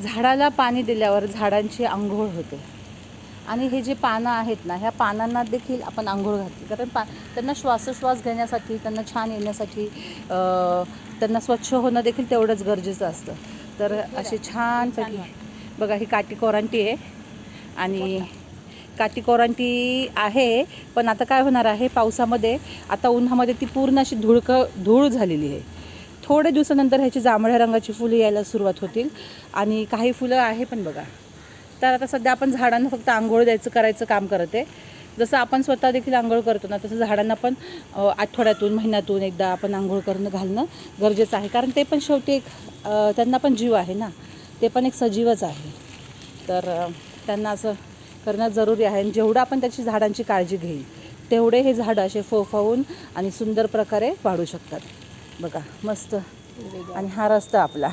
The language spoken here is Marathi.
झाडाला पाणी दिल्यावर झाडांची अंघोळ होते आणि हे जे पानं आहेत ना, ह्या पानांना देखील आपण अंघोळ घातली, कारण त्यांना श्वासोश्वास घेण्यासाठी, त्यांना छान येण्यासाठी, त्यांना स्वच्छ होणं देखील तेवढंच गरजेचं असतं. तर असे छानपैकी बघा, ही काठी कोरांटी आहे आणि काठी कोरांटी आहे, पण आता काय होणार आहे, पावसामध्ये आता उन्हामध्ये ती पूर्ण अशी धूळ झालेली आहे. थोड्या दिवसानंतर ह्याची जांभळ्या रंगाची फुलं यायला सुरुवात होतील आणि काही फुलं आहे पण बघा. तर आता सध्या आपण झाडांना फक्त आंघोळ करायचं काम करत आहे. जसं आपण स्वतः देखील आंघोळ करतो ना, तसं झाडांना पण आठवड्यातून, महिन्यातून एकदा आपण आंघोळ घालणं गरजेचं आहे. कारण ते पण शेवटी एक त्यांना पण जीव आहे ना, ते पण एक सजीवच आहे. तर त्यांना असं करणं जरुरी आहे. आणि जेवढं आपण त्याची झाडांची काळजी घेईल तेवढे हे झाडं असे फोफावून आणि सुंदर प्रकारे वाढू शकतात. बघा मस्त. आणि हा रस्ता आपला